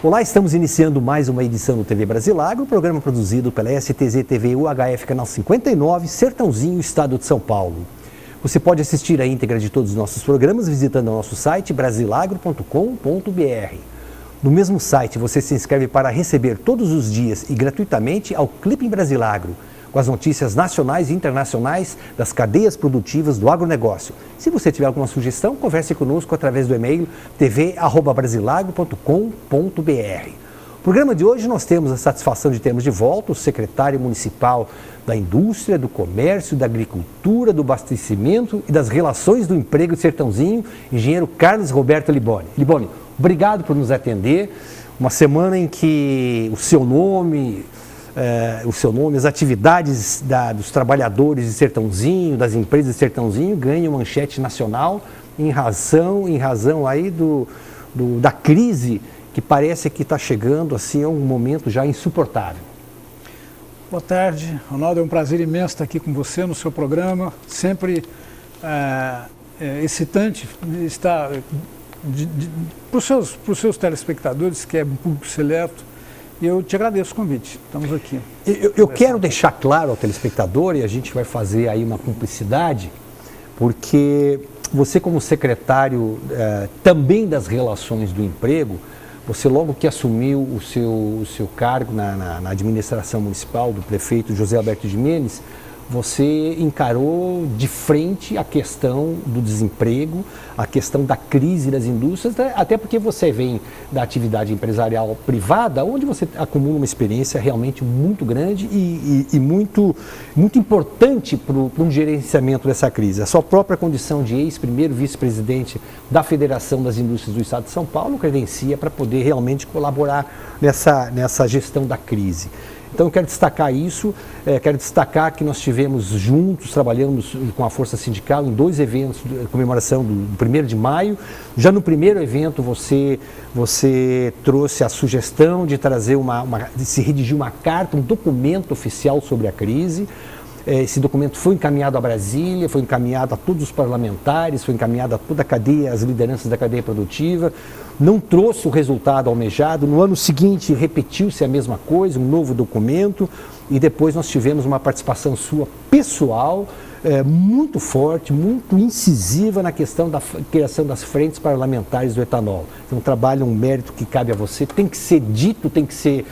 Olá, estamos iniciando mais uma edição do TV Brasilagro, programa produzido pela STZ TV UHF, canal 59, Sertãozinho, Estado de São Paulo. Você pode assistir a íntegra de todos os nossos programas visitando o nosso site brasilagro.com.br. No mesmo site, você se inscreve para receber todos os dias e gratuitamente ao Clipe em Brasilagro, com as notícias nacionais e internacionais das cadeias produtivas do agronegócio. Se você tiver alguma sugestão, converse conosco através do e-mail tv@brasilagro.com.br. No programa de hoje nós temos a satisfação de termos de volta o secretário municipal da Indústria, do Comércio, da Agricultura, do Abastecimento e das Relações do Emprego de Sertãozinho, engenheiro Carlos Roberto Liboni. Liboni, obrigado por nos atender. Uma semana em que o seu nome, as atividades dos trabalhadores de Sertãozinho, das empresas de Sertãozinho, ganham manchete nacional em razão aí da crise que parece que está chegando assim, a um momento já insuportável. Boa tarde, Ronaldo, é um prazer imenso estar aqui com você no seu programa, sempre excitante estar para os seus telespectadores, que é um público seleto. E eu te agradeço o convite, estamos aqui. Eu quero deixar claro ao telespectador, e a gente vai fazer aí uma cumplicidade, porque você como secretário também das Relações do Emprego, você logo que assumiu o seu cargo na administração municipal do prefeito José Alberto Gimenez, você encarou de frente a questão do desemprego, a questão da crise das indústrias, até porque você vem da atividade empresarial privada, onde você acumula uma experiência realmente muito grande e muito importante para um gerenciamento dessa crise. A sua própria condição de ex-primeiro vice-presidente da Federação das Indústrias do Estado de São Paulo credencia para poder realmente colaborar nessa gestão da crise. Então eu quero destacar isso, quero destacar que nós tivemos juntos, trabalhamos com a Força Sindical em 2 eventos de comemoração do 1º de maio. Já no primeiro evento você trouxe a sugestão de trazer de se redigir uma carta, um documento oficial sobre a crise. Esse documento foi encaminhado a Brasília, foi encaminhado a todos os parlamentares, foi encaminhado a toda a cadeia, as lideranças da cadeia produtiva. Não trouxe o resultado almejado. No ano seguinte, repetiu-se a mesma coisa, um novo documento. E depois nós tivemos uma participação sua pessoal, muito forte, muito incisiva na questão da criação das frentes parlamentares do etanol. Então, um trabalho, um mérito que cabe a você, tem que ser dito, tem que ser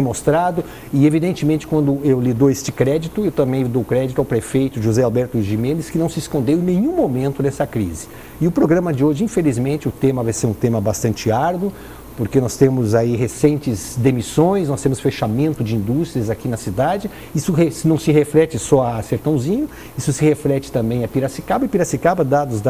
mostrado. E, evidentemente, quando eu lhe dou este crédito, eu também dou crédito ao prefeito José Alberto Gimenez, que não se escondeu em nenhum momento dessa crise. E o programa de hoje, infelizmente, o tema vai ser um tema bastante árduo, porque nós temos aí recentes demissões, nós temos fechamento de indústrias aqui na cidade. Isso não se reflete só a Sertãozinho, isso se reflete também a Piracicaba. E Piracicaba, dados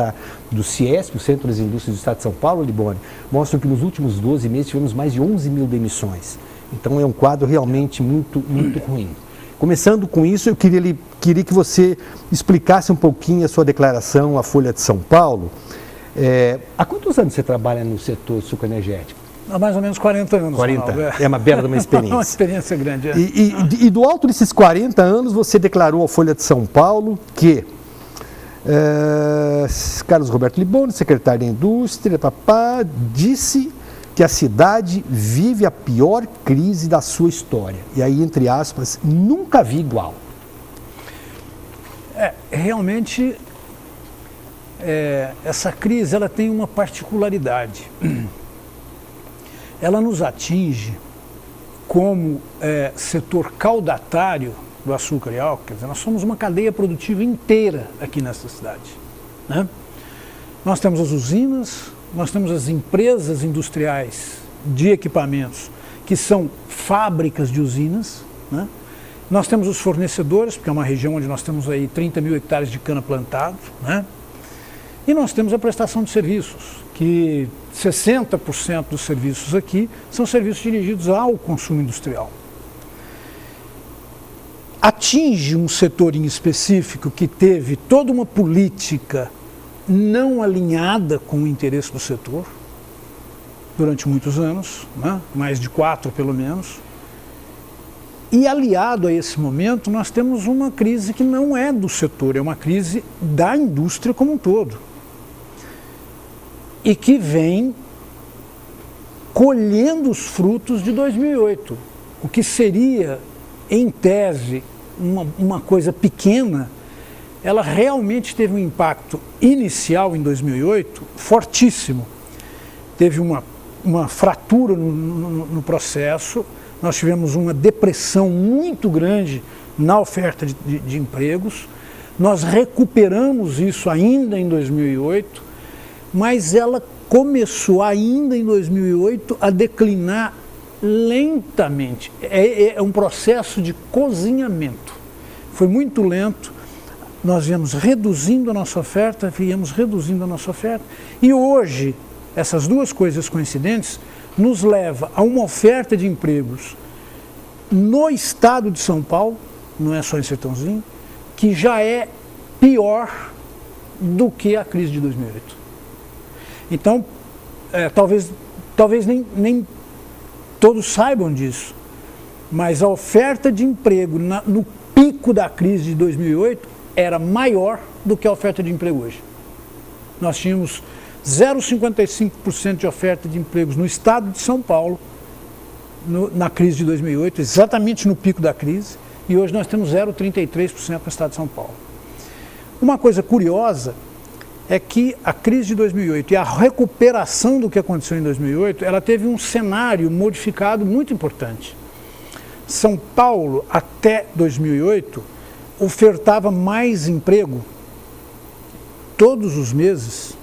do CIESP, o Centro das Indústrias do Estado de São Paulo, Liboni, mostram que nos últimos 12 meses tivemos mais de 11 mil demissões. Então é um quadro realmente muito ruim. Começando com isso, eu queria que você explicasse um pouquinho a sua declaração à Folha de São Paulo. Há quantos anos você trabalha no setor sucroenergético? Há mais ou menos 40 anos. 40 anos, é uma bela de uma experiência. Uma experiência grande. E do alto desses 40 anos, você declarou à Folha de São Paulo que Carlos Roberto Liboni, secretário da Indústria, disse que a cidade vive a pior crise da sua história. E aí, entre aspas, nunca vi igual. Realmente, essa crise ela tem uma particularidade. Ela nos atinge como setor caudatário do açúcar e álcool. Quer dizer, nós somos uma cadeia produtiva inteira aqui nessa cidade, né? Nós temos as usinas, nós temos as empresas industriais de equipamentos que são fábricas de usinas, né? Nós temos os fornecedores, porque é uma região onde nós temos aí 30 mil hectares de cana plantado, né? E nós temos a prestação de serviços, que 60% dos serviços aqui são serviços dirigidos ao consumo industrial. Atinge um setor em específico que teve toda uma política não alinhada com o interesse do setor durante muitos anos, né? Mais de 4 pelo menos. E aliado a esse momento, nós temos uma crise que não é do setor, é uma crise da indústria como um todo. E que vem colhendo os frutos de 2008. O que seria, em tese, uma coisa pequena, ela realmente teve um impacto inicial em 2008 fortíssimo. Teve uma fratura no processo, nós tivemos uma depressão muito grande na oferta de empregos, nós recuperamos isso ainda em 2008, mas ela começou ainda em 2008 a declinar lentamente. É um processo de cozinhamento. Foi muito lento, nós viemos reduzindo a nossa oferta, e hoje, essas duas coisas coincidentes nos levam a uma oferta de empregos no estado de São Paulo, não é só em Sertãozinho, que já é pior do que a crise de 2008. Então, talvez nem todos saibam disso, mas a oferta de emprego no pico da crise de 2008 era maior do que a oferta de emprego hoje. Nós tínhamos 0,55% de oferta de empregos no estado de São Paulo na crise de 2008, exatamente no pico da crise, e hoje nós temos 0,33% no estado de São Paulo. Uma coisa curiosa é que a crise de 2008 e a recuperação do que aconteceu em 2008, ela teve um cenário modificado muito importante. São Paulo, até 2008, ofertava mais emprego, todos os meses,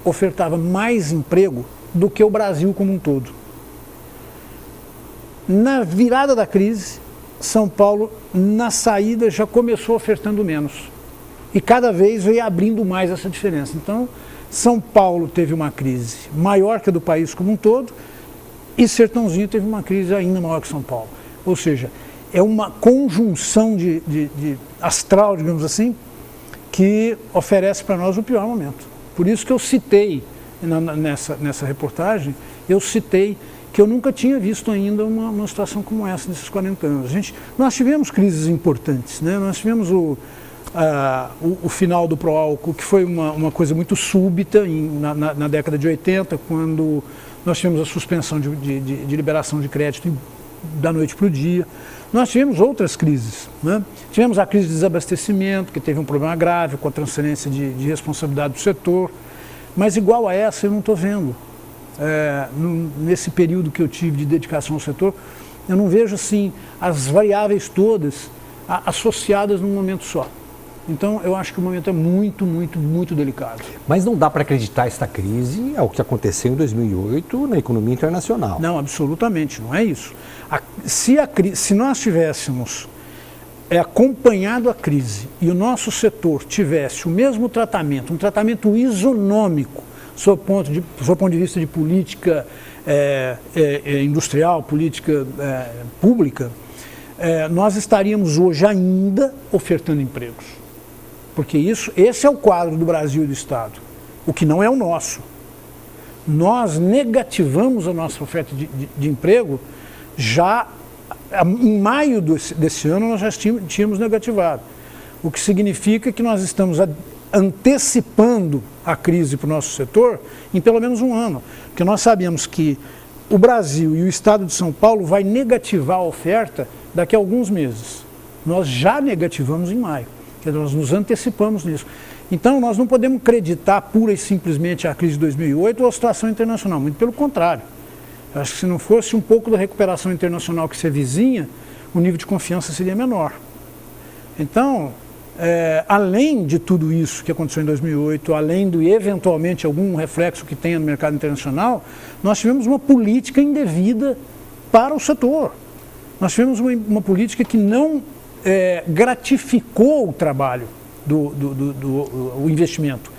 ofertava mais emprego do que o Brasil como um todo. Na virada da crise, São Paulo, na saída, já começou ofertando menos. E cada vez veio abrindo mais essa diferença. Então, São Paulo teve uma crise maior que a do país como um todo, e Sertãozinho teve uma crise ainda maior que São Paulo. Ou seja, é uma conjunção de astral, digamos assim, que oferece para nós o pior momento. Por isso que eu citei, nessa reportagem, eu citei que eu nunca tinha visto ainda uma situação como essa nesses 40 anos. Nós tivemos crises importantes, né? Nós tivemos o final do Proálcool, que foi uma coisa muito súbita na década de 80, quando nós tivemos a suspensão de liberação de crédito da noite para o dia. Nós tivemos outras crises, né? Tivemos a crise de desabastecimento, que teve um problema grave com a transferência de responsabilidade do setor, mas igual a essa eu não estou vendo. Nesse período que eu tive de dedicação ao setor, eu não vejo assim as variáveis todas associadas num momento só. Então, eu acho que o momento é muito, muito, muito delicado. Mas não dá para acreditar esta crise ao que aconteceu em 2008 na economia internacional. Não, absolutamente, não é isso. Se nós tivéssemos acompanhado a crise e o nosso setor tivesse o mesmo tratamento, um tratamento isonômico, sob o ponto de vista de política industrial, política pública, nós estaríamos hoje ainda ofertando empregos. Porque esse é o quadro do Brasil e do Estado, o que não é o nosso. Nós negativamos a nossa oferta de emprego já em maio desse ano, nós já tínhamos negativado. O que significa que nós estamos antecipando a crise para o nosso setor em pelo menos um ano. Porque nós sabemos que o Brasil e o Estado de São Paulo vai negativar a oferta daqui a alguns meses. Nós já negativamos em maio. Quer dizer, nós nos antecipamos nisso. Então, nós não podemos acreditar pura e simplesmente a crise de 2008 ou a situação internacional, muito pelo contrário. Eu acho que se não fosse um pouco da recuperação internacional que se avizinha, o nível de confiança seria menor. Então, além de tudo isso que aconteceu em 2008, além do eventualmente algum reflexo que tenha no mercado internacional, nós tivemos uma política indevida para o setor. Nós tivemos uma política que não gratificou o trabalho, o investimento.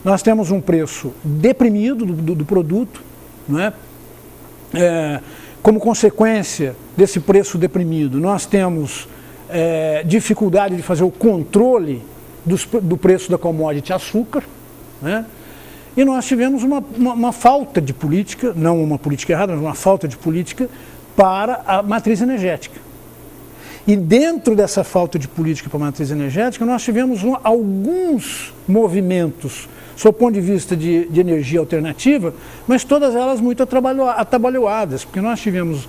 Nós temos um preço deprimido do produto, não é? Como consequência desse preço deprimido, nós temos dificuldade de fazer o controle do preço da commodity açúcar, né? E nós tivemos uma falta de política, não uma política errada, mas uma falta de política para a matriz energética. E dentro dessa falta de política para a matriz energética, nós tivemos alguns movimentos, sob o ponto de vista de energia alternativa, mas todas elas muito atabalhoadas, porque nós tivemos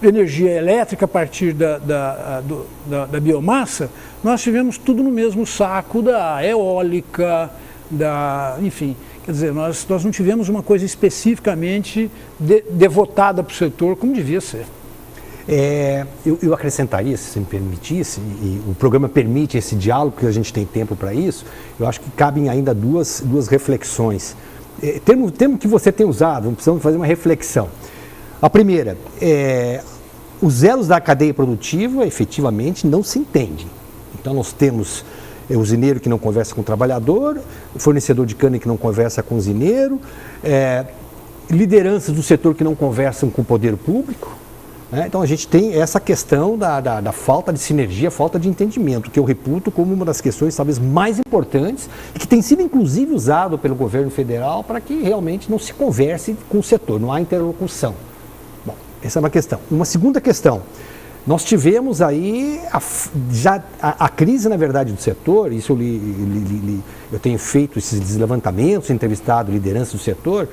energia elétrica a partir da biomassa, nós tivemos tudo no mesmo saco da eólica, enfim, quer dizer, nós não tivemos uma coisa especificamente devotada para o setor como devia ser. Eu acrescentaria, se você me permitisse, e o programa permite esse diálogo, porque a gente tem tempo para isso, eu acho que cabem ainda duas reflexões. Termo que você tem usado, precisamos fazer uma reflexão. A primeira, os elos da cadeia produtiva efetivamente não se entendem. Então nós temos o usineiro que não conversa com o trabalhador, o fornecedor de cana que não conversa com o usineiro, lideranças do setor que não conversam com o poder público. Então a gente tem essa questão da falta de sinergia, falta de entendimento, que eu reputo como uma das questões talvez mais importantes e que tem sido inclusive usado pelo governo federal para que realmente não se converse com o setor, não há interlocução. Bom, essa é uma questão. Uma segunda questão, nós tivemos aí a crise, na verdade, do setor, isso eu tenho feito esses levantamentos, entrevistado lideranças do setor.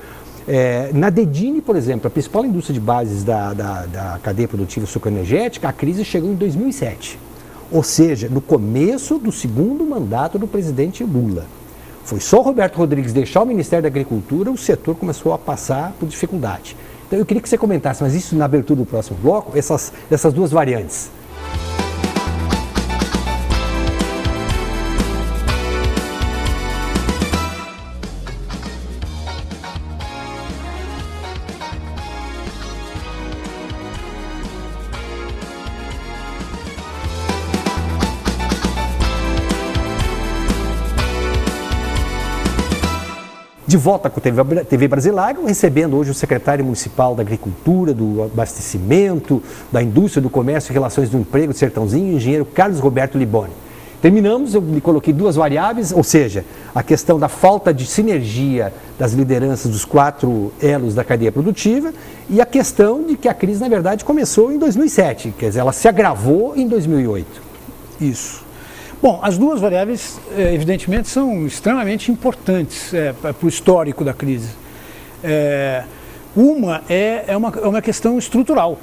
Na Dedini, por exemplo, a principal indústria de bases da cadeia produtiva sucroenergética, a crise chegou em 2007. Ou seja, no começo do segundo mandato do presidente Lula. Foi só o Roberto Rodrigues deixar o Ministério da Agricultura, o setor começou a passar por dificuldade. Então eu queria que você comentasse, mas isso na abertura do próximo bloco, essas duas variantes. De volta com a TV Brasilário, recebendo hoje o secretário municipal da Agricultura, do Abastecimento, da Indústria, do Comércio e Relações do Emprego de Sertãozinho, o engenheiro Carlos Roberto Liboni. Terminamos, eu lhe coloquei duas variáveis, ou seja, a questão da falta de sinergia das lideranças dos 4 elos da cadeia produtiva e a questão de que a crise, na verdade, começou em 2007, quer dizer, ela se agravou em 2008. Isso. Bom, as duas variáveis, evidentemente, são extremamente importantes para o histórico da crise. Uma é uma questão estrutural,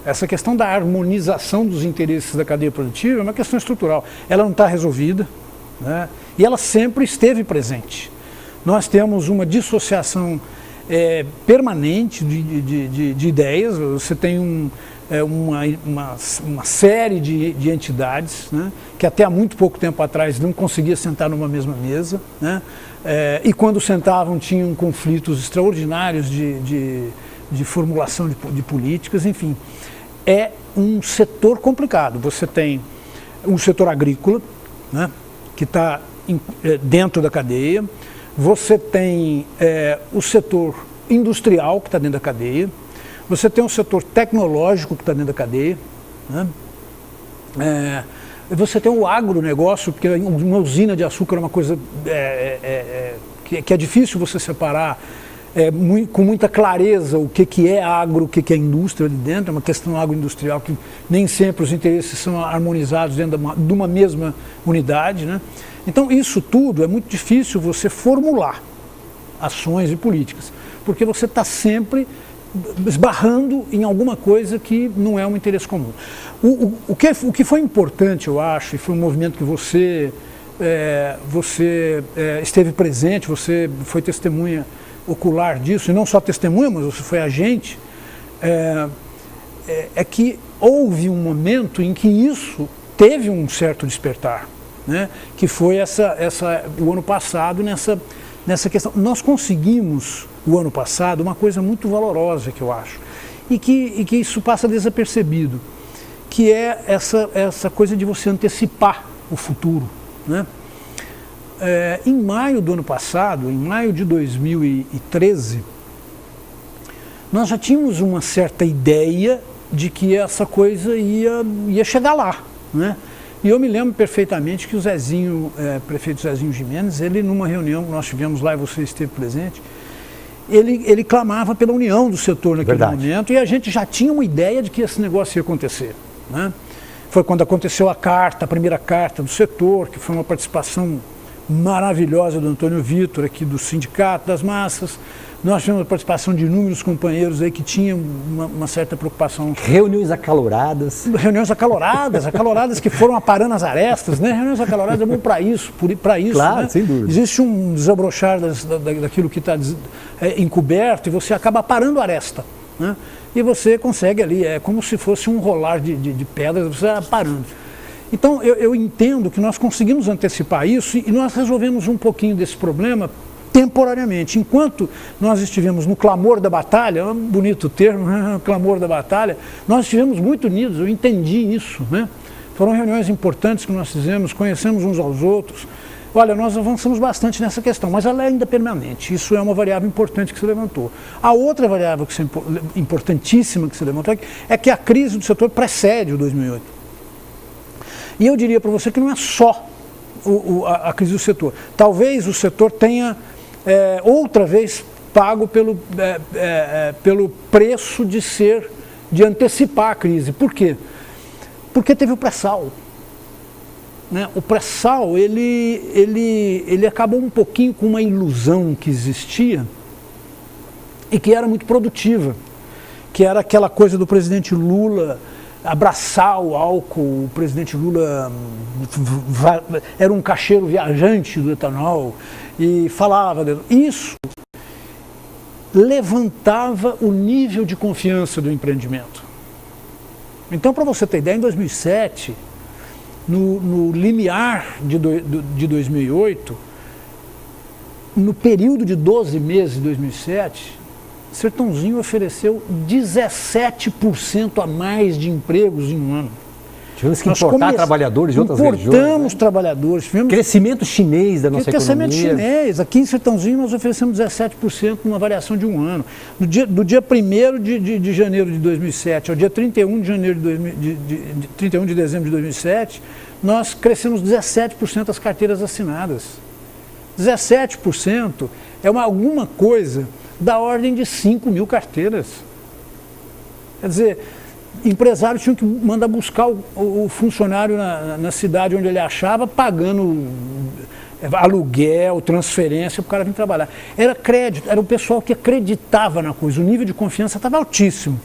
Essa questão da harmonização dos interesses da cadeia produtiva é uma questão estrutural. Ela não está resolvida, né? E ela sempre esteve presente. Nós temos uma dissociação permanente de ideias. Você tem uma série de entidades, né, que até há muito pouco tempo atrás não conseguia sentar numa mesma mesa, né, e quando sentavam tinham conflitos extraordinários de formulação de políticas, enfim. É um setor complicado. Você tem um setor agrícola, né, que está dentro da cadeia, você tem o setor industrial que está dentro da cadeia, você tem um setor tecnológico que está dentro da cadeia, né? Você tem o agronegócio, porque uma usina de açúcar é uma coisa que é difícil você separar com muita clareza o que é agro, o que é indústria ali dentro. É uma questão agroindustrial que nem sempre os interesses são harmonizados dentro de uma mesma unidade, né? Então isso tudo é muito difícil você formular ações e políticas, porque você está sempre esbarrando em alguma coisa que não é um interesse comum. O que foi importante, eu acho, e foi um movimento que você esteve presente, você foi testemunha ocular disso, e não só testemunha, mas você foi agente, é que houve um momento em que isso teve um certo despertar, né? Que foi o ano passado nessa questão. Nós conseguimos, o ano passado, uma coisa muito valorosa, que eu acho, e que isso passa desapercebido, que é essa coisa de você antecipar o futuro, né? Em maio do ano passado, em maio de 2013, nós já tínhamos uma certa ideia de que essa coisa ia chegar lá, né? E eu me lembro perfeitamente que o Zezinho, prefeito Zezinho Gimenez, ele numa reunião que nós tivemos lá e você esteve presente, ele clamava pela união do setor naquele momento, e a gente já tinha uma ideia de que esse negócio ia acontecer, né? Foi quando aconteceu a primeira carta do setor, que foi uma participação maravilhosa do Antônio Vitor, aqui do Sindicato das Massas. Nós tivemos a participação de inúmeros companheiros aí que tinham uma certa preocupação. Reuniões acaloradas. Reuniões acaloradas que foram aparando as arestas, né? Reuniões acaloradas é bom para isso, claro, né? Sem dúvida. Existe um desabrochar daquilo que está encoberto e você acaba aparando a aresta, né? E você consegue ali, é como se fosse um rolar de pedras, você vai parando. Então eu entendo que nós conseguimos antecipar isso e nós resolvemos um pouquinho desse problema temporariamente. Enquanto nós estivemos no clamor da batalha, um bonito termo, né? Clamor da batalha, nós estivemos muito unidos, eu entendi isso, né? Foram reuniões importantes que nós fizemos, conhecemos uns aos outros. Olha, nós avançamos bastante nessa questão, mas ela é ainda permanente, isso é uma variável importante que se levantou. A outra variável importantíssima que se levantou é que a crise do setor precede o 2008. E eu diria para você que não é só a crise do setor. Talvez o setor tenha outra vez pago pelo preço de antecipar a crise. Por quê? Porque teve o pré-sal. Né? O pré-sal, ele acabou um pouquinho com uma ilusão que existia e que era muito produtiva, que era aquela coisa do presidente Lula abraçar o álcool. O presidente Lula era um caixeiro viajante do etanol e falava isso levantava o nível de confiança do empreendimento. Então, para você ter ideia, em 2007, no limiar de 2008, no período de 12 meses de 2007, Sertãozinho ofereceu 17% a mais de empregos em um ano. Tivemos que importar trabalhadores de outras regiões. Importamos trabalhadores. Crescimento chinês da nossa economia. Crescimento chinês. Aqui em Sertãozinho nós oferecemos 17% numa variação de um ano. Do dia 1º de janeiro de 2007 ao dia 31 de dezembro de 2007, nós crescemos 17% as carteiras assinadas. 17% é alguma coisa da ordem de 5 mil carteiras. Quer dizer, empresários tinham que mandar buscar o funcionário na cidade onde ele achava, pagando aluguel, transferência, para o cara vir trabalhar. Era crédito, era o pessoal que acreditava na coisa, o nível de confiança estava altíssimo.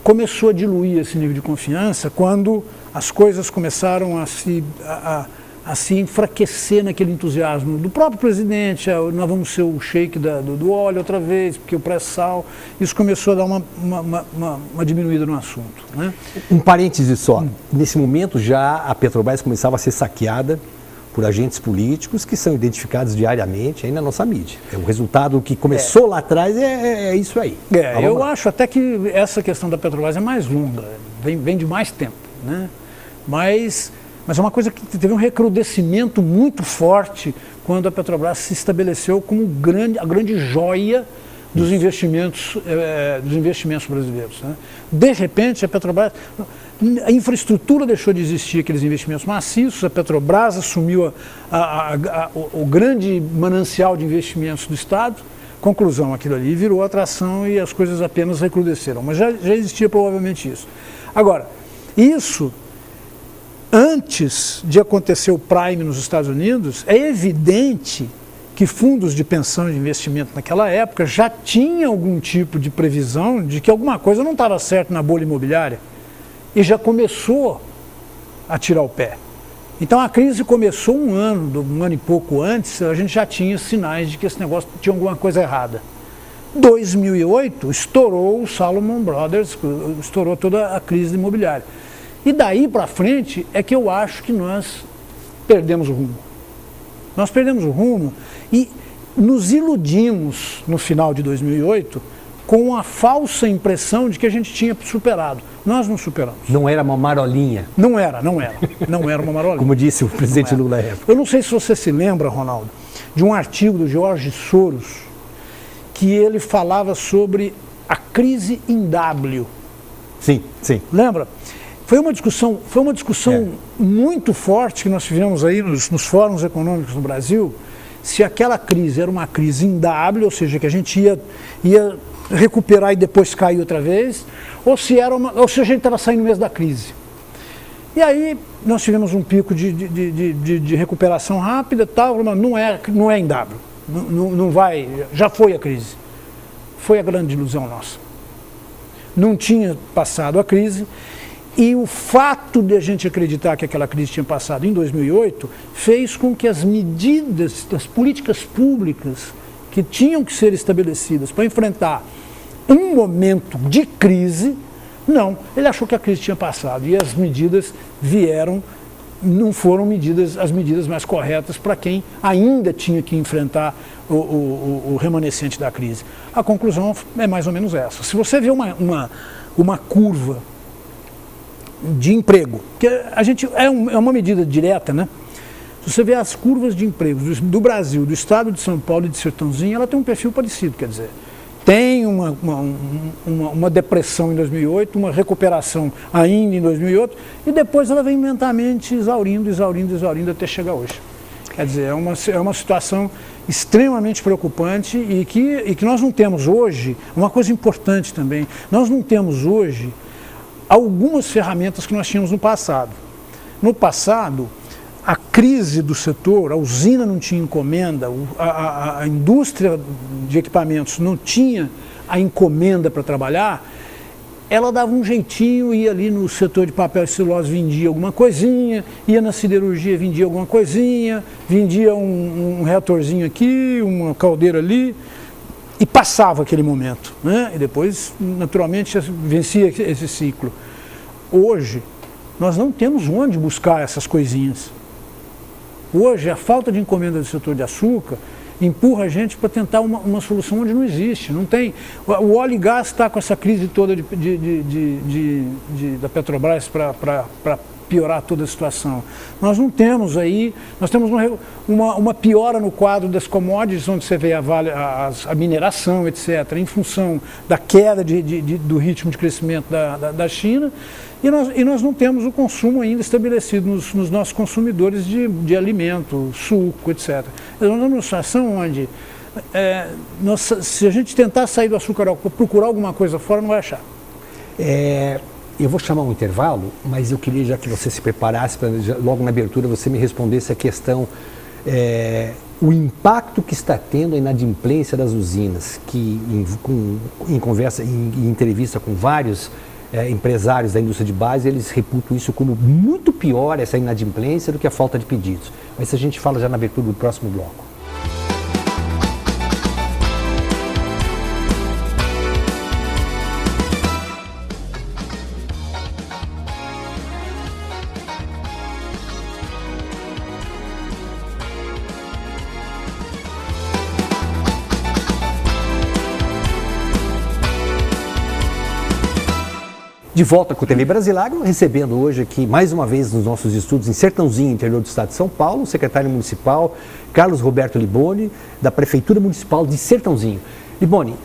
Começou a diluir esse nível de confiança quando as coisas começaram a se enfraquecer naquele entusiasmo do próprio presidente. Nós vamos ser o shake do óleo outra vez, porque o pré-sal, isso começou a dar uma diminuída no assunto, né? Um parêntese só, nesse momento já a Petrobras começava a ser saqueada por agentes políticos que são identificados diariamente aí na nossa mídia. O resultado que começou lá atrás é isso aí. Eu acho até que essa questão da Petrobras é mais longa, vem de mais tempo, né? Mas é uma coisa que teve um recrudescimento muito forte quando a Petrobras se estabeleceu como a grande joia dos investimentos brasileiros, né? De repente, a Petrobras, a infraestrutura deixou de existir, aqueles investimentos maciços, a Petrobras assumiu o grande manancial de investimentos do Estado. Conclusão, aquilo ali virou atração e as coisas apenas recrudesceram. Mas já existia provavelmente isso. Agora, isso, antes de acontecer o Prime nos Estados Unidos, é evidente que fundos de pensão e de investimento naquela época já tinham algum tipo de previsão de que alguma coisa não estava certa na bolha imobiliária e já começou a tirar o pé. Então a crise começou um ano e pouco antes, a gente já tinha sinais de que esse negócio tinha alguma coisa errada. 2008 estourou o Salomon Brothers, estourou toda a crise imobiliária. E daí para frente é que eu acho que nós perdemos o rumo. Nós perdemos o rumo e nos iludimos no final de 2008 com a falsa impressão de que a gente tinha superado. Nós não superamos. Não era uma marolinha. Não era uma marolinha. Como disse o presidente Lula à época. Eu não sei se você se lembra, Ronaldo, de um artigo do Jorge Soros, que ele falava sobre a crise em W. Sim. Lembra? Foi uma discussão muito forte que nós tivemos aí nos fóruns econômicos no Brasil, se aquela crise era uma crise em W, ou seja, que a gente ia recuperar e depois cair outra vez, ou se a gente estava saindo mesmo da crise. E aí nós tivemos um pico de recuperação rápida, tal, mas não é em W. Não vai, já foi a crise. Foi a grande ilusão nossa. Não tinha passado a crise, e o fato de a gente acreditar que aquela crise tinha passado em 2008 fez com que as medidas, as políticas públicas que tinham que ser estabelecidas para enfrentar um momento de crise, não, ele achou que a crise tinha passado, e as medidas vieram, não foram as medidas mais corretas para quem ainda tinha que enfrentar o remanescente da crise. A conclusão é mais ou menos essa. Se você vê uma curva de emprego, que é uma medida direta, né? Se você vê as curvas de emprego do Brasil, do estado de São Paulo e de Sertãozinho, ela tem um perfil parecido, quer dizer, tem uma depressão em 2008, uma recuperação ainda em 2008, e depois ela vem lentamente exaurindo até chegar hoje. Quer dizer, é uma situação extremamente preocupante e que nós não temos hoje, uma coisa importante também, nós não temos hoje algumas ferramentas que nós tínhamos no passado. No passado, a crise do setor, a usina não tinha encomenda, a indústria de equipamentos não tinha a encomenda para trabalhar, ela dava um jeitinho, ia ali no setor de papel e celulose, vendia alguma coisinha, ia na siderurgia, vendia alguma coisinha, vendia um reatorzinho aqui, uma caldeira ali, e passava aquele momento, né? E depois, naturalmente, vencia esse ciclo. Hoje, nós não temos onde buscar essas coisinhas. Hoje, a falta de encomenda do setor de açúcar empurra a gente para tentar uma solução onde não existe. Não tem. O óleo e gás está com essa crise toda da Petrobras para piorar toda a situação. Nós não temos aí, nós temos uma piora no quadro das commodities, onde você vê a mineração, etc., em função da queda do ritmo de crescimento da China, e nós não temos o consumo ainda estabelecido nos nossos consumidores de alimento, suco, etc. Nós estamos numa situação onde, se a gente tentar sair do açúcar, procurar alguma coisa fora, não vai achar. Eu vou chamar um intervalo, mas eu queria já que você se preparasse para logo na abertura você me respondesse a questão, o impacto que está tendo a inadimplência das usinas, que em conversa, em entrevista com vários empresários da indústria de base, eles reputam isso como muito pior, essa inadimplência, do que a falta de pedidos. Mas isso a gente fala já na abertura do próximo bloco. De volta com o TV Brasilagro, recebendo hoje aqui, mais uma vez, nos nossos estudos em Sertãozinho, interior do estado de São Paulo, o secretário municipal Carlos Roberto Liboni, da Prefeitura Municipal de Sertãozinho. Liboni,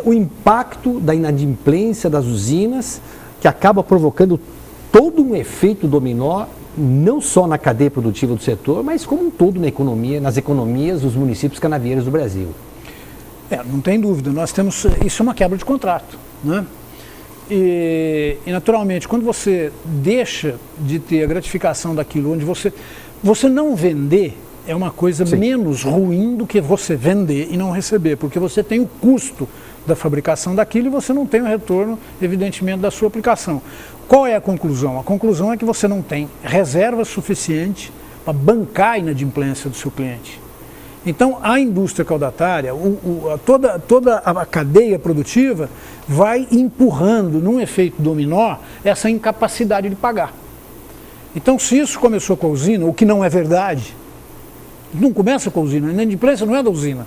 o impacto da inadimplência das usinas, que acaba provocando todo um efeito dominó, não só na cadeia produtiva do setor, mas como um todo na economia, nas economias dos municípios canavieiros do Brasil. Não tem dúvida, nós temos, isso é uma quebra de contrato, né? E naturalmente, quando você deixa de ter a gratificação daquilo, onde você não vender é uma coisa Sim. menos ruim do que você vender e não receber, porque você tem o custo da fabricação daquilo e você não tem o retorno, evidentemente, da sua aplicação. Qual é a conclusão? A conclusão é que você não tem reserva suficiente para bancar a inadimplência do seu cliente. Então, a indústria caudatária, toda a cadeia produtiva vai empurrando, num efeito dominó, essa incapacidade de pagar. Então, se isso começou com a usina, o que não é verdade, não começa com a usina, a inadimplência não é da usina.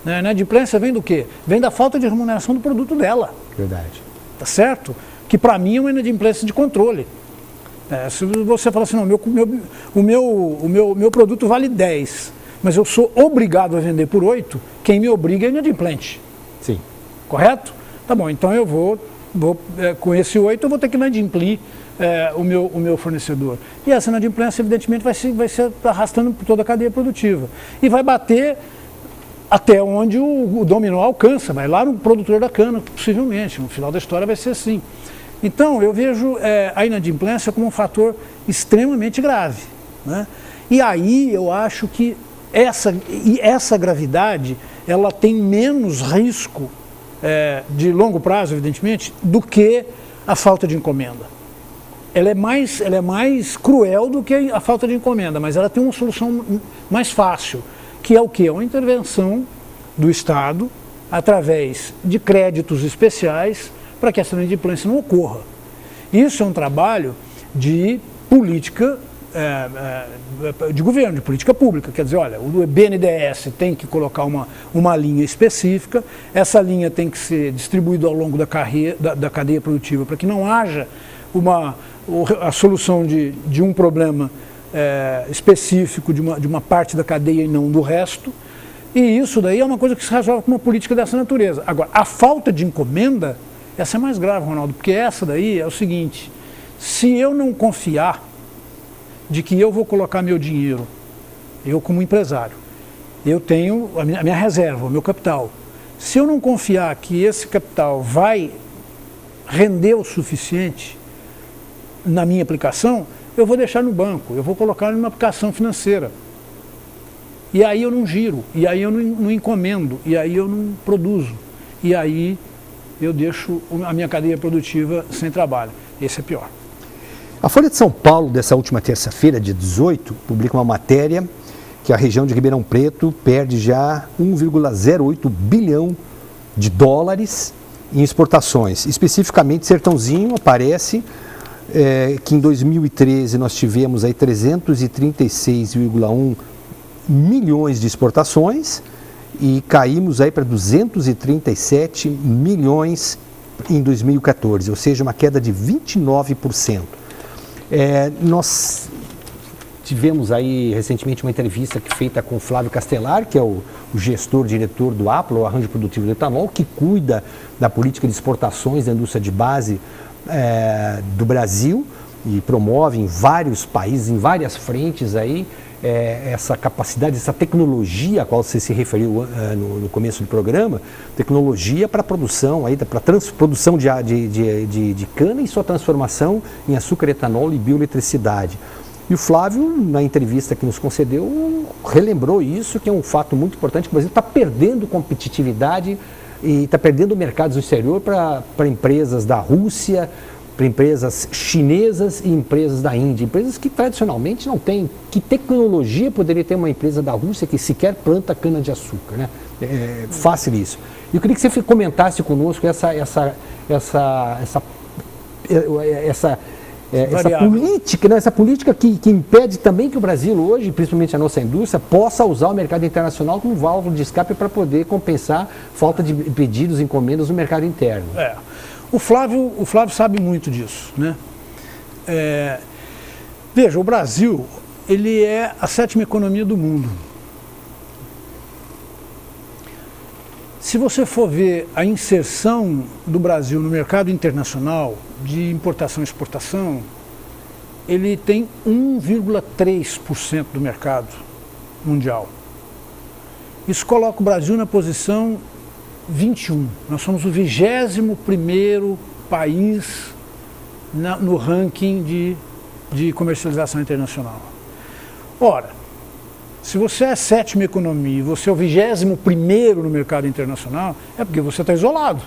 A inadimplência vem do quê? Vem da falta de remuneração do produto dela. Verdade. Tá certo? Que para mim é uma inadimplência de controle. Se você fala assim, não, o meu produto vale 10, mas eu sou obrigado a vender por 8, quem me obriga é inadimplente. Sim. Correto? Tá bom, então eu vou com esse 8 eu vou ter que inadimplir o meu fornecedor. E essa inadimplência, evidentemente, vai se arrastando por toda a cadeia produtiva. E vai bater até onde o dominó alcança, vai lá no produtor da cana, possivelmente. No final da história vai ser assim. Então, eu vejo a inadimplência como um fator extremamente grave, né? E aí eu acho que essa gravidade, ela tem menos risco de longo prazo, evidentemente, do que a falta de encomenda. Ela é mais cruel do que a falta de encomenda, mas ela tem uma solução mais fácil, que é o quê? Uma intervenção do Estado através de créditos especiais para que essa inadimplência não ocorra. Isso é um trabalho de política de governo, de política pública. Quer dizer, olha, o BNDES tem que colocar uma linha específica, essa linha tem que ser distribuída ao longo da cadeia produtiva para que não haja a solução de um problema específico de uma parte da cadeia e não do resto. E isso daí é uma coisa que se resolve com uma política dessa natureza. Agora, a falta de encomenda, essa é mais grave, Ronaldo, porque essa daí é o seguinte: se eu não confiar de que eu vou colocar meu dinheiro, eu como empresário, eu tenho a minha reserva, o meu capital. Se eu não confiar que esse capital vai render o suficiente na minha aplicação, eu vou deixar no banco, eu vou colocar numa aplicação financeira. E aí eu não giro, e aí eu não encomendo, e aí eu não produzo, e aí eu deixo a minha cadeia produtiva sem trabalho. Esse é pior. A Folha de São Paulo, dessa última terça-feira, dia 18, publica uma matéria que a região de Ribeirão Preto perde já 1,08 bilhão de dólares em exportações. Especificamente, Sertãozinho aparece que em 2013 nós tivemos aí 336,1 milhões de exportações e caímos aí para 237 milhões em 2014, ou seja, uma queda de 29%. Nós tivemos aí recentemente uma entrevista feita com o Flávio Castelar, que é o gestor, diretor do APLA, o Arranjo Produtivo do Etanol, que cuida da política de exportações da indústria de base do Brasil e promove em vários países, em várias frentes aí, essa capacidade, essa tecnologia a qual você se referiu no começo do programa, tecnologia para produção, para produção de cana e sua transformação em açúcar, etanol e bioeletricidade. E o Flávio, na entrevista que nos concedeu, relembrou isso, que é um fato muito importante, que o Brasil está perdendo competitividade e está perdendo mercados no exterior para empresas da Rússia, para empresas chinesas e empresas da Índia, empresas que tradicionalmente não têm. Que tecnologia poderia ter uma empresa da Rússia que sequer planta cana-de-açúcar, né? É fácil isso. Eu queria que você comentasse conosco essa política, né? Essa política que impede também que o Brasil hoje, principalmente a nossa indústria, possa usar o mercado internacional como válvula de escape para poder compensar falta de pedidos e encomendas no mercado interno. O Flávio sabe muito disso, né? Veja, o Brasil, ele é a 7ª economia do mundo. Se você for ver a inserção do Brasil no mercado internacional de importação e exportação, ele tem 1,3% do mercado mundial. Isso coloca o Brasil na posição 21. Nós somos o 21º país no ranking de comercialização internacional. Ora, se você é a 7ª economia e você é o 21º no mercado internacional, é porque você está isolado.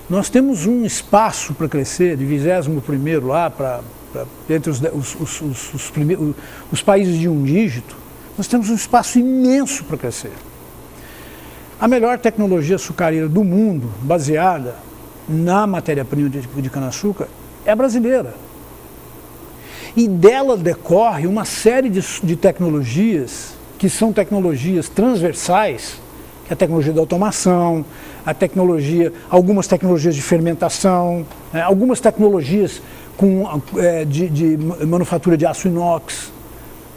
Nós temos um espaço para crescer, de 21º lá, entre os países de um dígito, nós temos um espaço imenso para crescer. A melhor tecnologia açucareira do mundo, baseada na matéria-prima de cana-açúcar, é a brasileira. E dela decorre uma série de tecnologias que são tecnologias transversais, que é a tecnologia da automação, algumas tecnologias de fermentação, algumas tecnologias de manufatura de aço inox,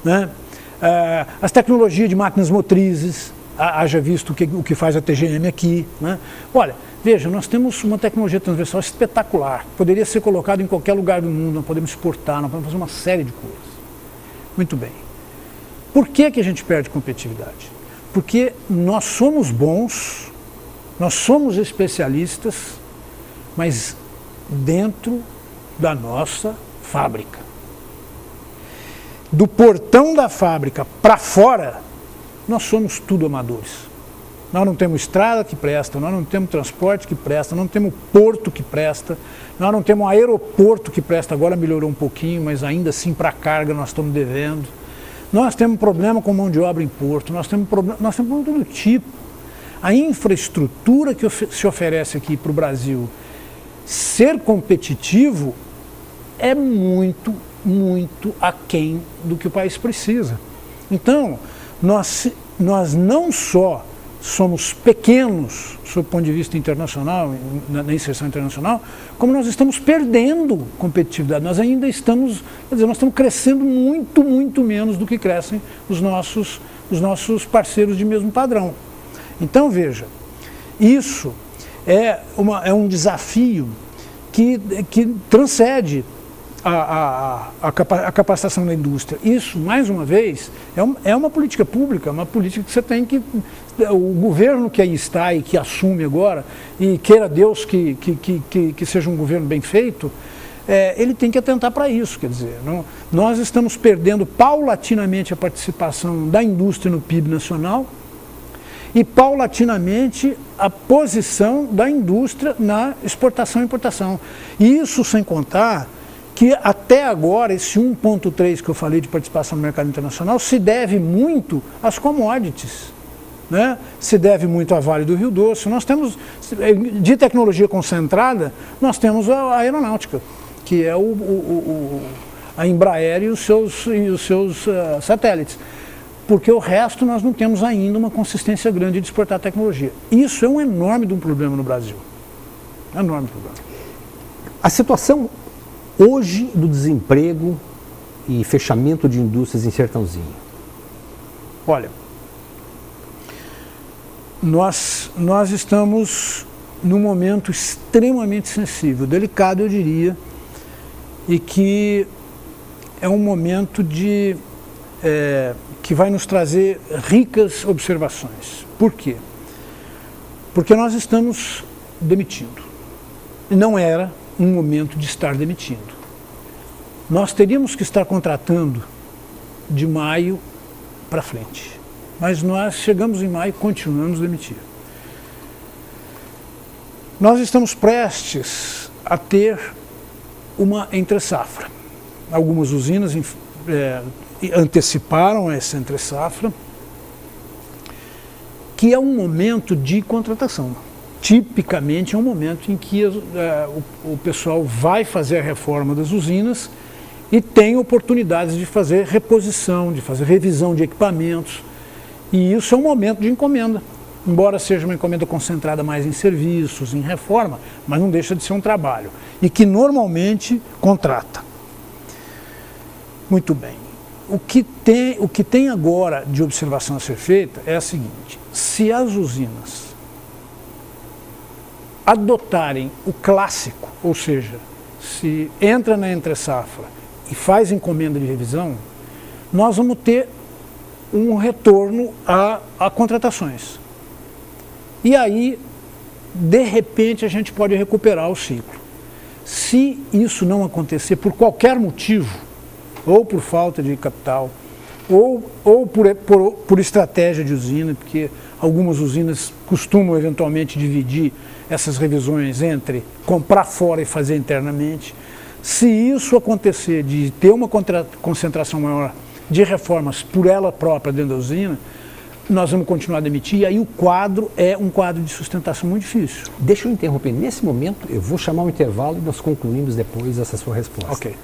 né? As tecnologias de máquinas motrizes, haja visto o que faz a TGM aqui, né? Olha, veja, nós temos uma tecnologia transversal espetacular, poderia ser colocada em qualquer lugar do mundo, nós podemos exportar, nós podemos fazer uma série de coisas. Muito bem. Por que a gente perde competitividade? Porque nós somos bons, nós somos especialistas mas dentro da nossa fábrica. Do portão da fábrica para fora, nós somos tudo amadores. Nós não temos estrada que presta, nós não temos transporte que presta, nós não temos porto que presta, nós não temos aeroporto que presta, agora melhorou um pouquinho, mas ainda assim para carga nós estamos devendo. Nós temos problema com mão de obra em porto, nós temos problema de todo tipo. A infraestrutura que se oferece aqui para o Brasil ser competitivo é muito, muito aquém do que o país precisa. Então, nós não só somos pequenos, sob o ponto de vista internacional, na inserção internacional, como nós estamos perdendo competitividade. Nós ainda estamos, nós estamos crescendo muito, muito menos do que crescem os nossos parceiros de mesmo padrão. Então, veja, isso é um desafio que transcende a capacitação da indústria. Isso, mais uma vez, é uma política pública, uma política que você tem que... O governo que aí está e que assume agora, e queira Deus que seja um governo bem feito, ele tem que atentar para isso. Quer dizer, nós estamos perdendo paulatinamente a participação da indústria no PIB nacional e paulatinamente a posição da indústria na exportação e importação. Isso sem contar que até agora esse 1,3 que eu falei de participação no mercado internacional se deve muito às commodities, né? Se deve muito à Vale do Rio Doce. Nós temos, de tecnologia concentrada, nós temos a aeronáutica, que é a Embraer e os seus satélites. Porque o resto nós não temos ainda uma consistência grande de exportar tecnologia. Isso é um enorme de um problema no Brasil. Enorme problema. A situação hoje do desemprego e fechamento de indústrias em Sertãozinho. Olha, nós estamos num momento extremamente sensível, delicado eu diria, e que é um momento que vai nos trazer ricas observações. Por quê? Porque nós estamos demitindo. E não era um momento de estar demitindo. Nós teríamos que estar contratando de maio para frente. Mas nós chegamos em maio e continuamos a demitir. Nós estamos prestes a ter uma entre-safra. Algumas usinas anteciparam essa entre-safra, que é um momento de contratação. Tipicamente é um momento em que o pessoal vai fazer a reforma das usinas e tem oportunidades de fazer reposição, de fazer revisão de equipamentos. E isso é um momento de encomenda, embora seja uma encomenda concentrada mais em serviços, em reforma, mas não deixa de ser um trabalho, e que normalmente contrata. Muito bem. O que tem agora de observação a ser feita é a seguinte: se as usinas adotarem o clássico, ou seja, se entra na entre-safra e faz encomenda de revisão, nós vamos ter um retorno a contratações. E aí, de repente, a gente pode recuperar o ciclo. Se isso não acontecer por qualquer motivo, ou por falta de capital, ou por estratégia de usina, porque algumas usinas costumam eventualmente dividir essas revisões entre comprar fora e fazer internamente. Se isso acontecer, de ter uma concentração maior de reformas por ela própria dentro da usina, nós vamos continuar a demitir, e aí o quadro é um quadro de sustentação muito difícil. Deixa eu interromper. Nesse momento, eu vou chamar um intervalo e nós concluímos depois essa sua resposta. Ok.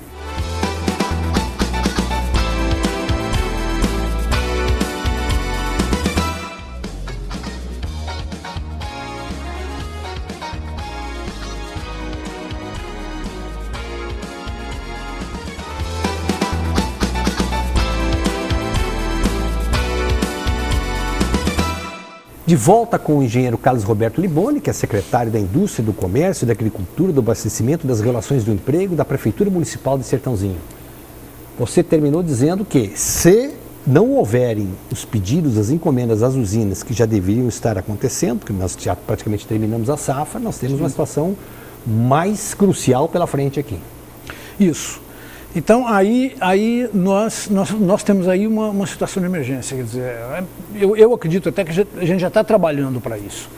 De volta com o engenheiro Carlos Roberto Liboni, que é secretário da Indústria, do Comércio, da Agricultura, do Abastecimento, das Relações do Emprego, da Prefeitura Municipal de Sertãozinho. Você terminou dizendo que, se não houverem os pedidos, as encomendas às usinas que já deveriam estar acontecendo, porque nós já praticamente terminamos a safra, nós temos uma situação mais crucial pela frente aqui. Isso. Então, aí nós temos aí uma situação de emergência. Quer dizer, eu acredito até que a gente já está trabalhando para isso.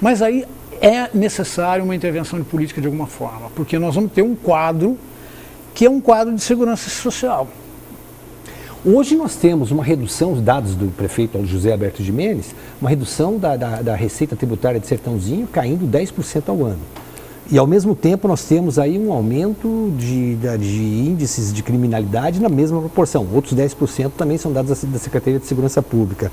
Mas aí é necessário uma intervenção de política de alguma forma, porque nós vamos ter um quadro que é um quadro de segurança social. Hoje nós temos uma redução, os dados do prefeito José Alberto Gimenez, uma redução da receita tributária de Sertãozinho caindo 10% ao ano. E ao mesmo tempo nós temos aí um aumento de índices de criminalidade na mesma proporção. Outros 10% também são dados da Secretaria de Segurança Pública.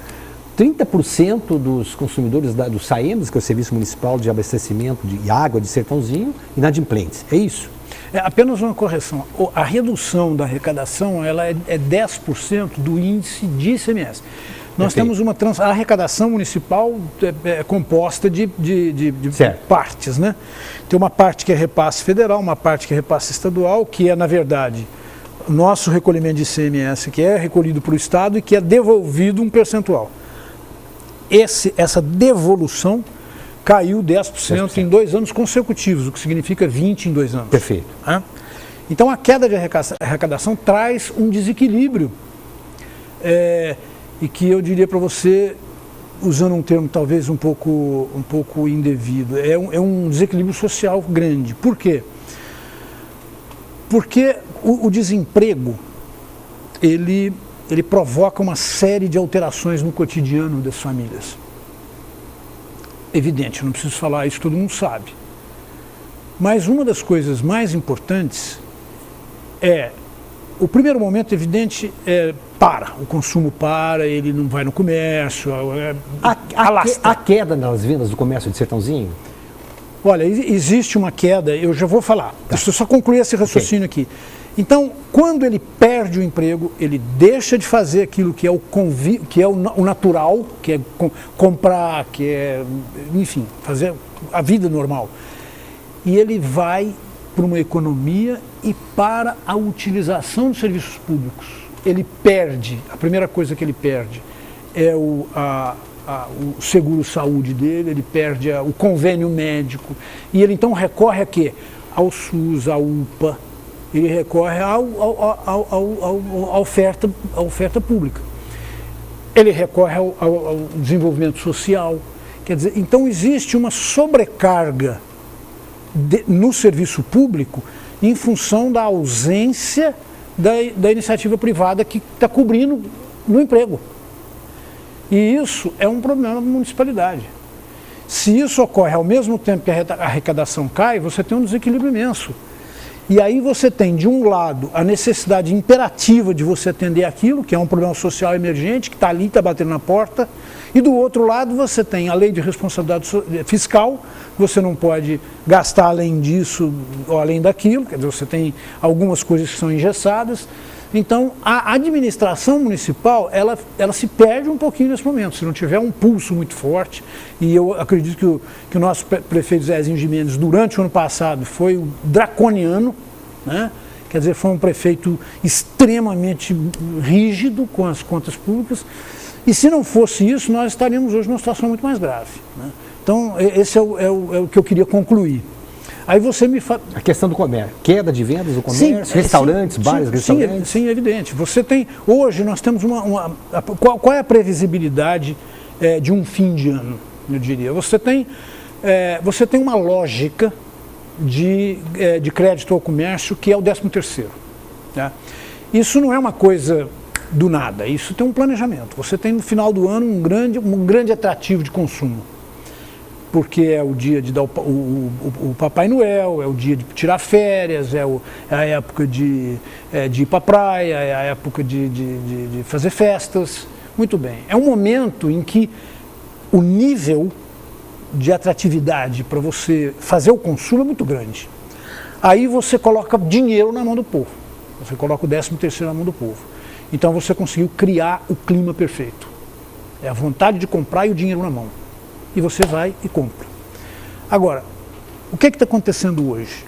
30% dos consumidores do SAEMAS, que é o Serviço Municipal de Abastecimento de Água de Sertãozinho, inadimplentes. É isso? É apenas uma correção. A redução da arrecadação ela é 10% do índice de ICMS. Nós temos a arrecadação municipal composta de partes, né? Tem uma parte que é repasse federal, uma parte que é repasse estadual, que é, na verdade, o nosso recolhimento de ICMS, que é recolhido para o Estado e que é devolvido um percentual. Essa devolução caiu 10% em 2 anos consecutivos, o que significa 20 em 2 anos. Perfeito. Então a queda de arrecadação traz um desequilíbrio e que eu diria para você, usando um termo talvez um pouco indevido, é um desequilíbrio social grande. Por quê? Porque o desemprego, ele provoca uma série de alterações no cotidiano das famílias. Evidente, não preciso falar isso, todo mundo sabe. Mas uma das coisas mais importantes o primeiro momento, evidente, o consumo para, ele não vai no comércio, a queda nas vendas do comércio de Sertãozinho? Olha, existe uma queda, eu já vou falar, deixa eu só concluir esse raciocínio aqui. Então, quando ele perde o emprego, ele deixa de fazer aquilo que é o natural, que é comprar, que é, enfim, fazer a vida normal. E ele vai para uma economia e para a utilização de serviços públicos. Ele perde, a primeira coisa que ele perde é o seguro-saúde dele, ele perde o convênio médico, e ele então recorre a quê? Ao SUS, à UPA, ele recorre à oferta pública. Ele recorre ao desenvolvimento social. Quer dizer, então existe uma sobrecarga no serviço público em função da ausência da iniciativa privada que está cobrindo no emprego. E isso é um problema da municipalidade. Se isso ocorre ao mesmo tempo que a arrecadação cai, você tem um desequilíbrio imenso. E aí você tem, de um lado, a necessidade imperativa de você atender aquilo, que é um problema social emergente, que está ali, está batendo na porta, e do outro lado você tem a lei de responsabilidade fiscal, você não pode gastar além disso ou além daquilo, quer dizer, você tem algumas coisas que são engessadas. Então, a administração municipal, ela se perde um pouquinho nesse momento, se não tiver um pulso muito forte, e eu acredito que o nosso prefeito Zezinho Gimenez, durante o ano passado, foi draconiano, né? Quer dizer, foi um prefeito extremamente rígido com as contas públicas, e se não fosse isso, nós estaríamos hoje numa situação muito mais grave, né? Então, esse é o que eu queria concluir. Aí você me fala... A questão do comércio, queda de vendas do comércio, restaurantes, bares, restaurantes. Sim, evidente. Você tem, hoje nós temos qual é a previsibilidade de um fim de ano, eu diria? Você tem uma lógica de crédito ao comércio que é o 13º. Tá? Isso não é uma coisa do nada, isso tem um planejamento. Você tem no final do ano um grande atrativo de consumo. Porque é o dia de dar o Papai Noel, é o dia de tirar férias, é a época de ir para a praia, é a época de fazer festas. Muito bem. É um momento em que o nível de atratividade para você fazer o consumo é muito grande. Aí você coloca dinheiro na mão do povo. Você coloca o 13º na mão do povo. Então você conseguiu criar o clima perfeito. É a vontade de comprar e o dinheiro na mão. E você vai e compra. Agora, o que está acontecendo hoje?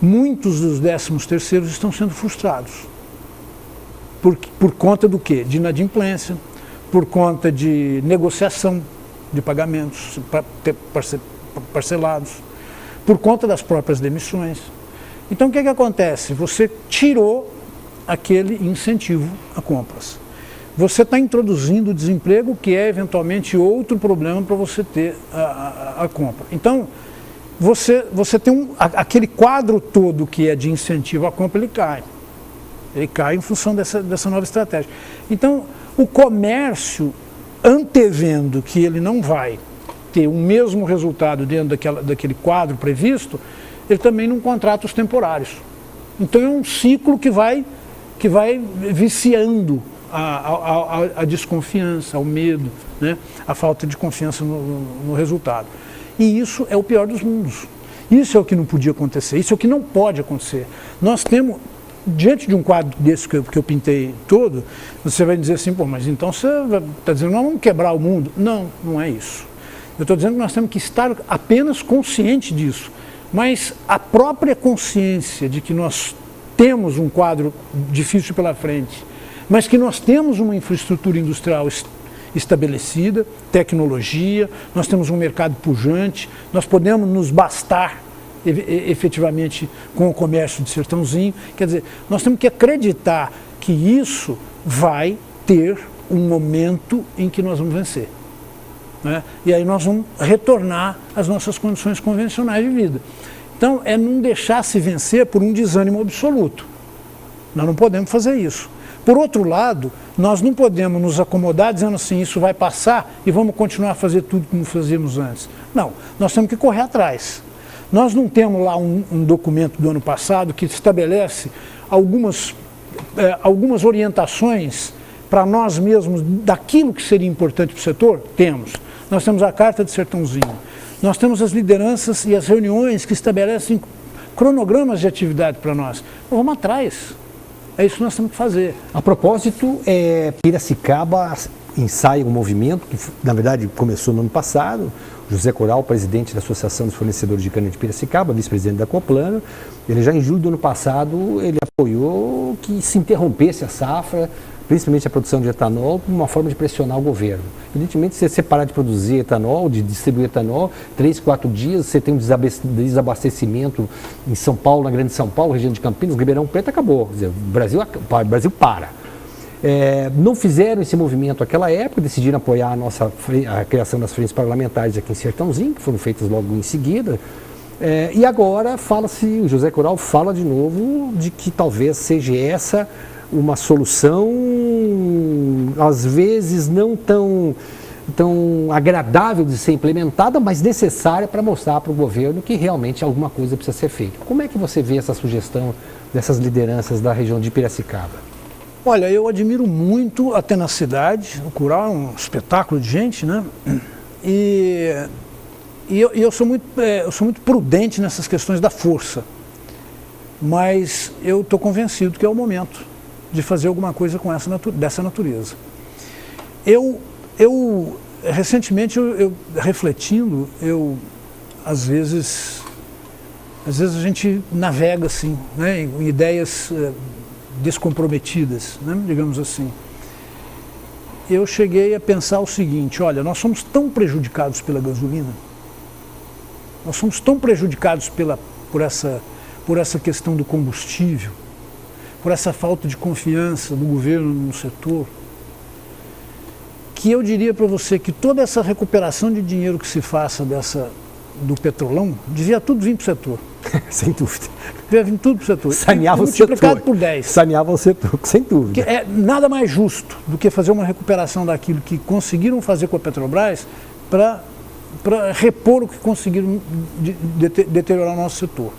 Muitos dos 13º estão sendo frustrados. Por conta do quê? De inadimplência, por conta de negociação de pagamentos parcelados, por conta das próprias demissões. Então o que acontece? Você tirou aquele incentivo a compras. Você está introduzindo o desemprego, que é eventualmente outro problema para você ter a compra. Então, você tem aquele quadro todo que é de incentivo à compra, ele cai. Ele cai em função dessa nova estratégia. Então, o comércio, antevendo que ele não vai ter o mesmo resultado dentro daquele quadro previsto, ele também não contrata os temporários. Então, é um ciclo que vai viciando a desconfiança, o medo, né? A falta de confiança no resultado. E isso é o pior dos mundos. Isso é o que não podia acontecer, isso é o que não pode acontecer. Nós temos, diante de um quadro desse que eu pintei todo, você vai dizer assim, pô, mas então você está dizendo, nós vamos quebrar o mundo. Não, não é isso. Eu estou dizendo que nós temos que estar apenas consciente disso. Mas a própria consciência de que nós temos um quadro difícil pela frente, mas que nós temos uma infraestrutura industrial estabelecida, tecnologia, nós temos um mercado pujante, nós podemos nos bastar efetivamente com o comércio de Sertãozinho. Quer dizer, nós temos que acreditar que isso vai ter um momento em que nós vamos vencer, né? E aí nós vamos retornar às nossas condições convencionais de vida. Então, é não deixar se vencer por um desânimo absoluto. Nós não podemos fazer isso. Por outro lado, nós não podemos nos acomodar dizendo assim, isso vai passar e vamos continuar a fazer tudo como fazíamos antes. Não, nós temos que correr atrás. Nós não temos lá um documento do ano passado que estabelece algumas orientações para nós mesmos daquilo que seria importante para o setor? Temos. Nós temos a Carta de Sertãozinho. Nós temos as lideranças e as reuniões que estabelecem cronogramas de atividade para nós. Então, vamos atrás. É isso que nós temos que fazer. A propósito, Piracicaba ensaia um movimento que, na verdade, começou no ano passado. José Coral, presidente da Associação dos Fornecedores de Cana de Piracicaba, vice-presidente da Coplano, ele já em julho do ano passado, ele apoiou que se interrompesse a safra, principalmente a produção de etanol, como uma forma de pressionar o governo. Evidentemente, se você parar de produzir etanol, de distribuir etanol, 3, 4 dias, você tem um desabastecimento em São Paulo, na Grande São Paulo, região de Campinas, Ribeirão Preto, acabou. Quer dizer, o Brasil para. Não fizeram esse movimento naquela época, decidiram apoiar a criação das frentes parlamentares aqui em Sertãozinho, que foram feitas logo em seguida. E agora fala-se, o José Coral fala de novo de que talvez seja essa uma solução, às vezes não tão agradável de ser implementada, mas necessária para mostrar para o governo que realmente alguma coisa precisa ser feita. Como é que você vê essa sugestão dessas lideranças da região de Piracicaba? Olha, eu admiro muito a tenacidade, o Coral é um espetáculo de gente, né? E eu sou muito prudente nessas questões da força, mas eu estou convencido que é o momento de fazer alguma coisa com dessa natureza. Recentemente, refletindo, às vezes a gente navega assim, né, em ideias descomprometidas, né, digamos assim. Eu cheguei a pensar o seguinte, olha, nós somos tão prejudicados pela gasolina, nós somos tão prejudicados por essa questão do combustível, por essa falta de confiança do governo no setor, que eu diria para você que toda essa recuperação de dinheiro que se faça do petrolão, devia tudo vir para o setor. Sem dúvida. Devia vir tudo para o setor. Saneava o setor. Multiplicado por 10. Saneava o setor, sem dúvida. Que é nada mais justo do que fazer uma recuperação daquilo que conseguiram fazer com a Petrobras para repor o que conseguiram deteriorar o nosso setor.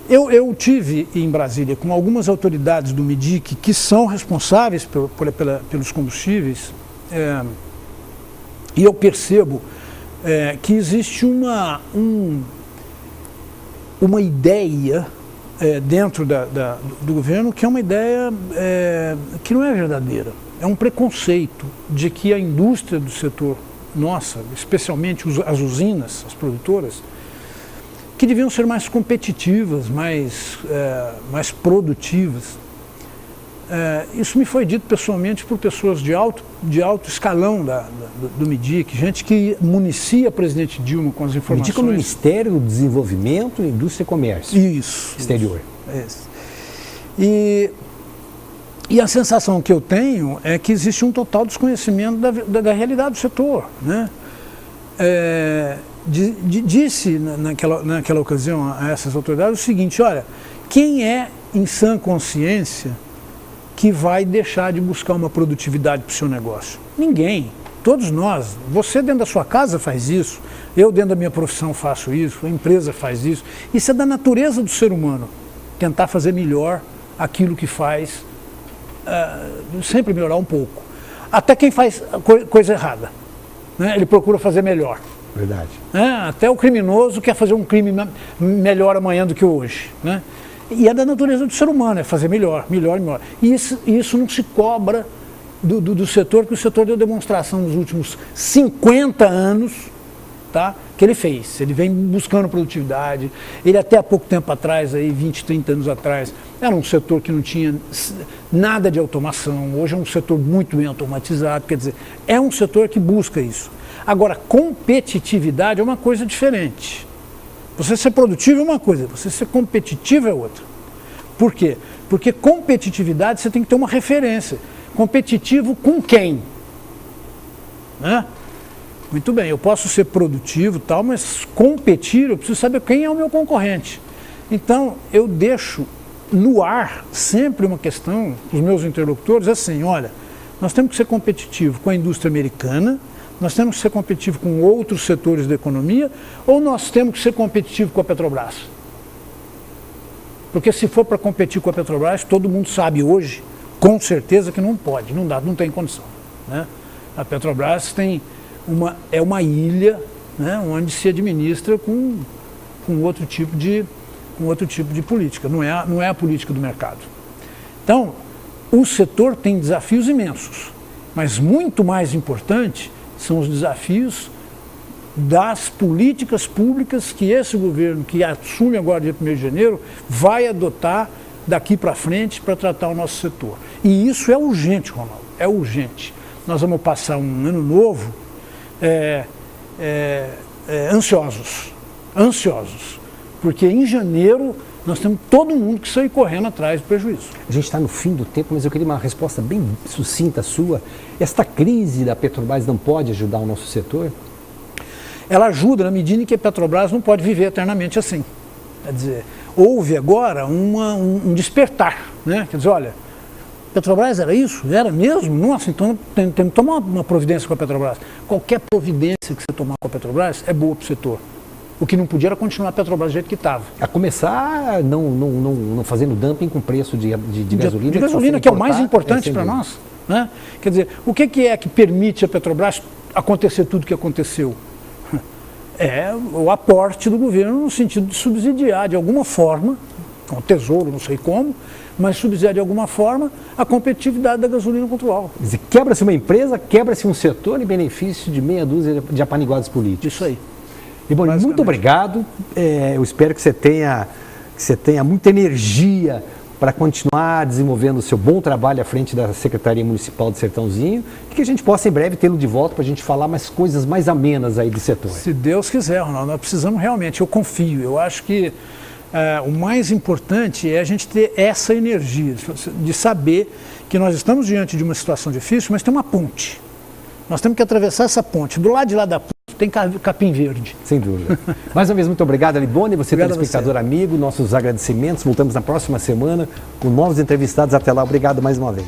Eu tive em Brasília com algumas autoridades do MIDIC que são responsáveis pelos combustíveis, e eu percebo que existe uma ideia dentro do governo que é uma ideia que não é verdadeira. É um preconceito de que a indústria do setor nossa, especialmente as usinas, as produtoras, que deviam ser mais competitivas, mais produtivas. Isso me foi dito pessoalmente por pessoas de alto escalão do MIDIC, gente que municia a presidente Dilma com as informações. MIDIC é o Ministério do Desenvolvimento, Indústria e Comércio. Isso. Exterior. Isso. E a sensação que eu tenho é que existe um total desconhecimento da realidade do setor, né? Disse naquela ocasião a essas autoridades o seguinte: olha, quem é em sã consciência que vai deixar de buscar uma produtividade para o seu negócio? Ninguém. Todos nós. Você dentro da sua casa faz isso, eu dentro da minha profissão faço isso, a empresa faz isso. Isso é da natureza do ser humano, tentar fazer melhor aquilo que faz, sempre melhorar um pouco. Até quem faz coisa errada, né? Ele procura fazer melhor. Verdade. Até o criminoso quer fazer um crime melhor amanhã do que hoje, né? E é da natureza do ser humano, é fazer melhor, melhor, melhor. E isso não se cobra do setor, que o setor deu demonstração nos últimos 50 anos, tá, que ele fez. Ele vem buscando produtividade. Ele até há pouco tempo atrás, aí, 20, 30 anos atrás, era um setor que não tinha nada de automação. Hoje é um setor muito bem automatizado, quer dizer, é um setor que busca isso. Agora, competitividade é uma coisa diferente. Você ser produtivo é uma coisa, você ser competitivo é outra. Por quê? Porque competitividade você tem que ter uma referência. Competitivo com quem? Né? Muito bem, eu posso ser produtivo e tal, mas competir, eu preciso saber quem é o meu concorrente. Então, eu deixo no ar sempre uma questão para os meus interlocutores, assim: olha, nós temos que ser competitivo com a indústria americana, nós temos que ser competitivo com outros setores da economia, ou nós temos que ser competitivo com a Petrobras? Porque se for para competir com a Petrobras, todo mundo sabe hoje, com certeza, que não pode, não dá, não tem condição, né? A Petrobras é uma ilha, né, onde se administra com outro tipo de política, não é a política do mercado. Então, o setor tem desafios imensos, mas muito mais importante são os desafios das políticas públicas que esse governo, que assume agora dia 1º de janeiro, vai adotar daqui para frente para tratar o nosso setor. E isso é urgente, Ronaldo, é urgente. Nós vamos passar um ano novo ansiosos, porque em janeiro nós temos todo mundo que sair correndo atrás do prejuízo. A gente está no fim do tempo, mas eu queria uma resposta bem sucinta sua. Esta crise da Petrobras não pode ajudar o nosso setor? Ela ajuda na medida em que a Petrobras não pode viver eternamente assim. Quer dizer, houve agora um despertar, né? Quer dizer, olha, Petrobras era isso? Era mesmo? Nossa, então tem que tomar uma providência com a Petrobras. Qualquer providência que você tomar com a Petrobras é boa para o setor. O que não podia era continuar a Petrobras do jeito que estava. A começar não fazendo dumping com preço de gasolina. De gasolina, que é o mais importante para nós, né? Quer dizer, o que é que permite a Petrobras acontecer tudo o que aconteceu? É o aporte do governo no sentido de subsidiar de alguma forma, com o tesouro, não sei como, mas subsidiar de alguma forma a competitividade da gasolina contra o álcool. Quer dizer, quebra-se uma empresa, quebra-se um setor em benefício de meia dúzia de apaniguados políticos. Isso aí. Liboni, muito obrigado. Eu espero que você tenha muita energia para continuar desenvolvendo o seu bom trabalho à frente da Secretaria Municipal do Sertãozinho e que a gente possa em breve tê-lo de volta para a gente falar mais coisas mais amenas aí do setor. Se Deus quiser, Ronaldo, nós precisamos realmente, eu confio, eu acho que o mais importante é a gente ter essa energia de saber que nós estamos diante de uma situação difícil, mas tem uma ponte. Nós temos que atravessar essa ponte. Do lado de lá da ponte tem capim verde. Sem dúvida. Mais uma vez, muito obrigado, Liboni. Você, telespectador amigo, nossos agradecimentos. Voltamos na próxima semana com novos entrevistados. Até lá, obrigado mais uma vez.